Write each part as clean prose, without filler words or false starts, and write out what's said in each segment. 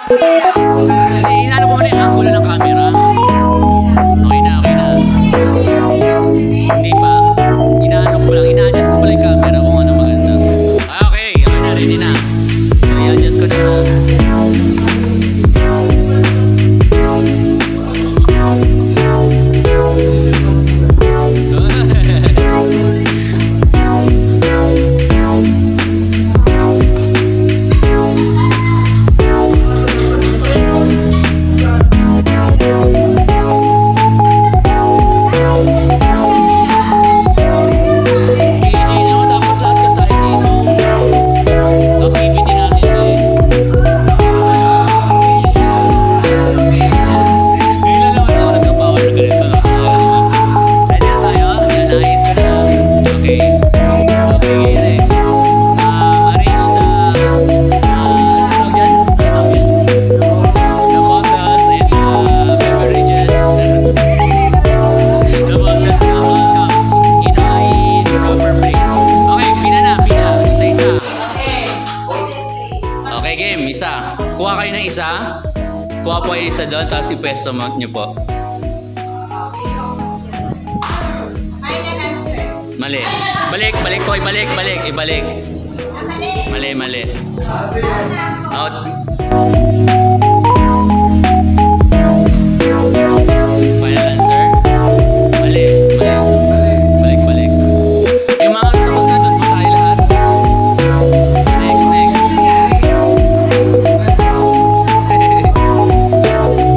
Inaano ko muna yung angulo ng camera. Okay na, okay na. Hindi pa. Inaano ko lang, ina-adjust ko pala yung camera kung ano maganda. Okay, okay na, ready na. So, i-adjust ko na. Kuha kayo ng isa. Kuha po kayo isa doon, tapos ipwesto nyo po. Mali. Balik, balik po. Ibalik, balik, ibalik. Mali, mali. Out. Final answer. Mali, mali. Balik, balik. Yung mga tapos na doon po tayo lahat. Next, next.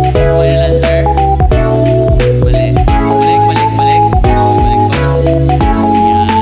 Final answer. Mali. Balik, balik, balik. Balik po. Yan.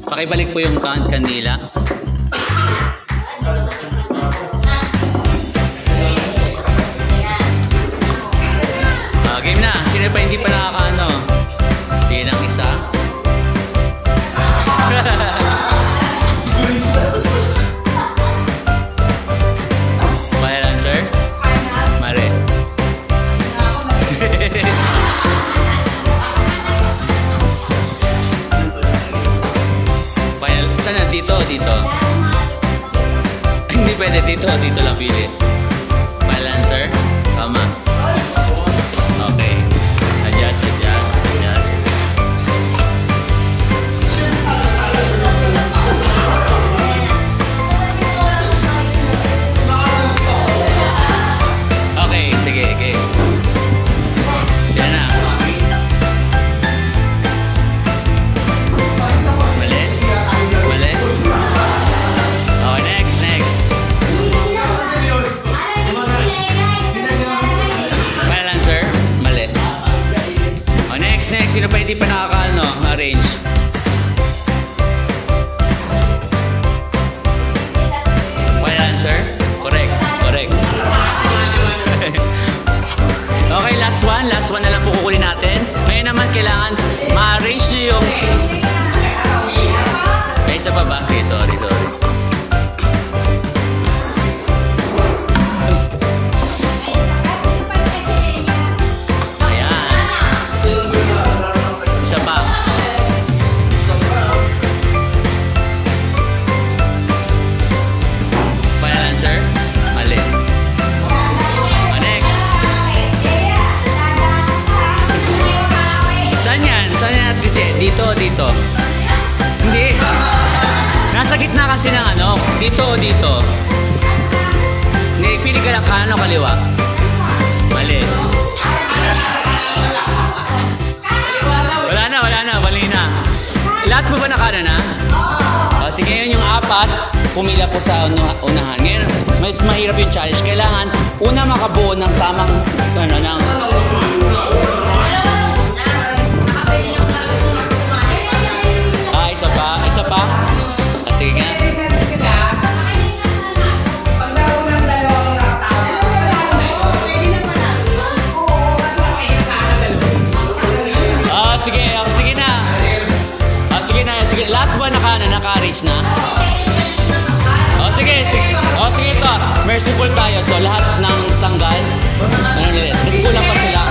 Pakibalik po yung kandila. Game na. Sino pa hindi pa nakakaano? Sige ng isa. Final answer? Mali. Final. Saan na? Dito? Dito? Hindi pwede. Dito. Dito lang pili. Final answer? Tama. Okay. Adjust, adjust, adjust. Okay, sige, okay. Yan na. Mali? Mali? Okay, next, next. Final answer? Mali. Oh, next, next. Sino pa hindi pa nakaka-ano? Arrange. Final answer? Correct. Correct. Okay, last one. Last one na lang po kukunin natin. Ngayon naman kailangan ma-arrange nyo yung... May isa pa ba? Sige, sorry, sorry. Isa pa. Final answer? Mali. Next. Dito o dito? Hindi. Nasa gitna kasi ng ano. Dito o dito? Hindi, pili ka lang kanan o kaliwa? Mali. Wala na. Mali na. Lahat mo ba na kanan na? O, sige, yun yung apat. Pumila po sa unahan. Ngayon, mas mahirap yung challenge. Kailangan una makabuo ng tamang ano, ng... Isa pa? Sige nga. Sige, lahat ba naka-reach na? Sige ito. Merciful tayo. So, lahat ng tanggal. Ano ulit? Kasi kulang pa sila.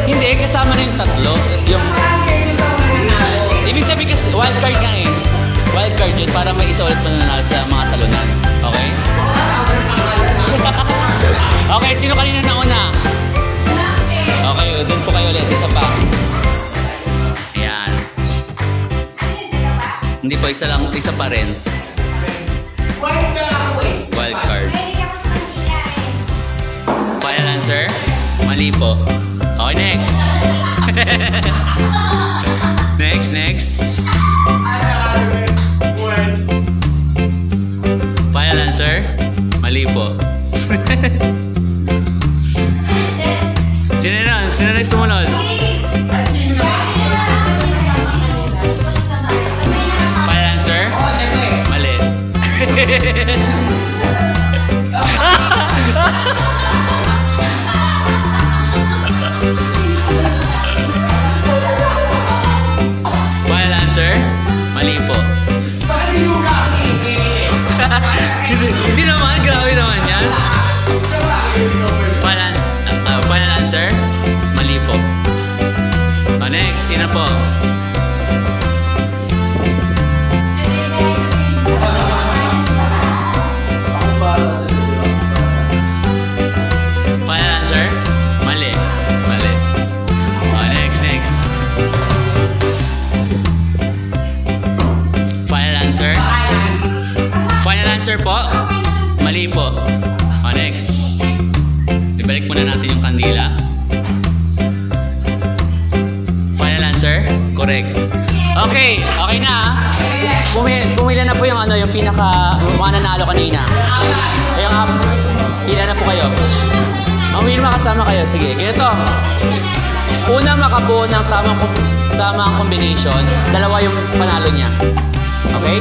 Hindi, kasama na yung tatlo. Ibig sabihin kasi, wildcard nga eh. Wildcard yun para may isa ulit mananalo sa mga talunan. Okay? Okay, sino kanina nauna? Okay, doon po kayo ulit. Isa pa. Ayan. Hindi po, isa pa rin. Wildcard. Final answer? Mali po. Okay, next. Next. Final answer? Mali po. Sino na sumunod? Final answer? Mali. Final answer? Mali po. Hindi naman, grabe naman yan. Final answer? Mali po. Next, sino po? Final answer? Mali. Next. Final answer? Final answer po? Mali po. Next. Ibalik muna natin yung kandila. Final answer? Correct. Okay na. Pumila na po yung yung pinaka mananalo kanina. Kaya nga, pila na po kayo. Mamili makasama kayo. Sige, ganito. Una makabuo ng tamang combination, dalawa yung panalo niya. Okay?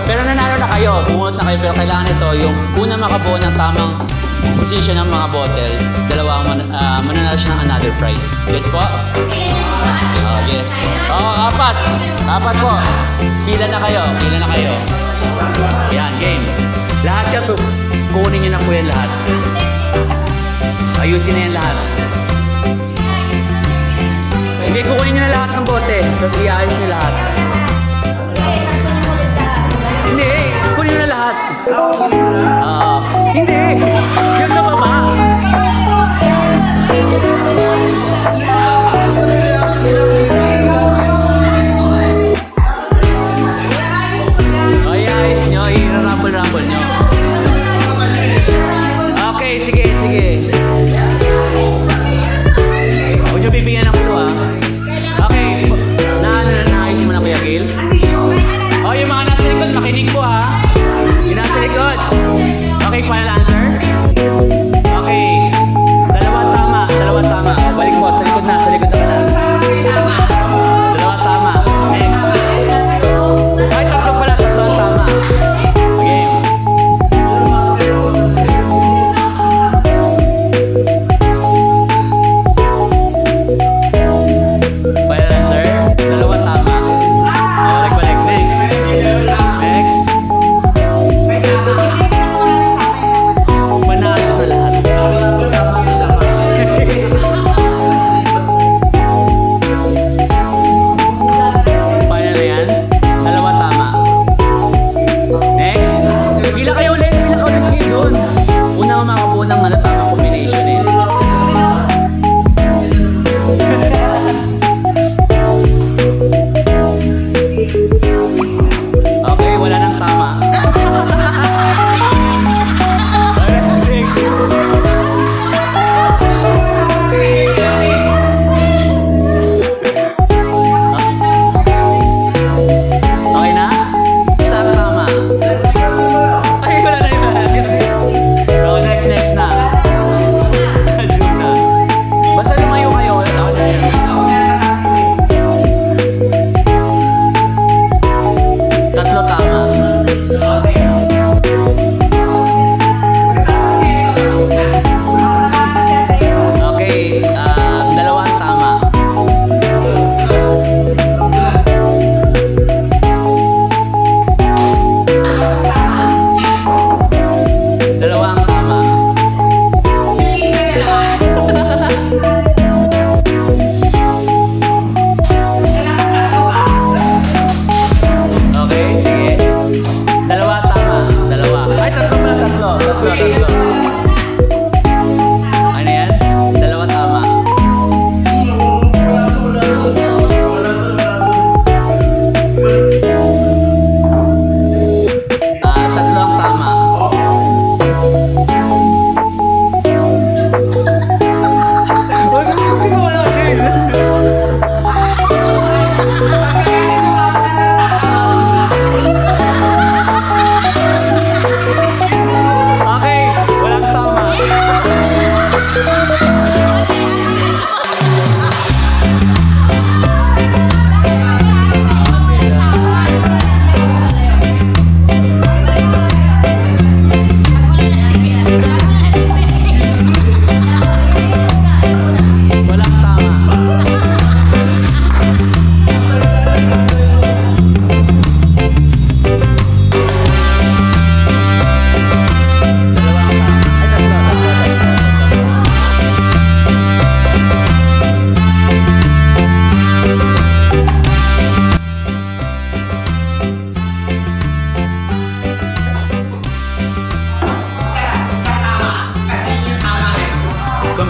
Pero nanalo na kayo, bumunot na kayo, pero kailangan ito yung una makabuo ng tamang position ng mga bottle, dalawa ang mananalo siya ng another prize. Gets po? Yes. Apat po. Pila na kayo. Yan, game. Lahat yan, kunin nyo na po yan lahat. Ayusin na yan lahat. Hindi, kukunin nyo na lahat ng bote. Tapos iayos nyo lahat. Hindi, kunin nyo na lahat. Hindi. Yung sa baba. Ayos nyo, i-rumble nyo. Okay, sige. Huwag nyo bibigyan ng clue, ha? Okay, naayos mo na, Kuya Gil? Yung mga nasa likod, makinig po, ha? Yung nasa likod. Okay, final answer?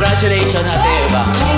Congratulations, Ate Eva.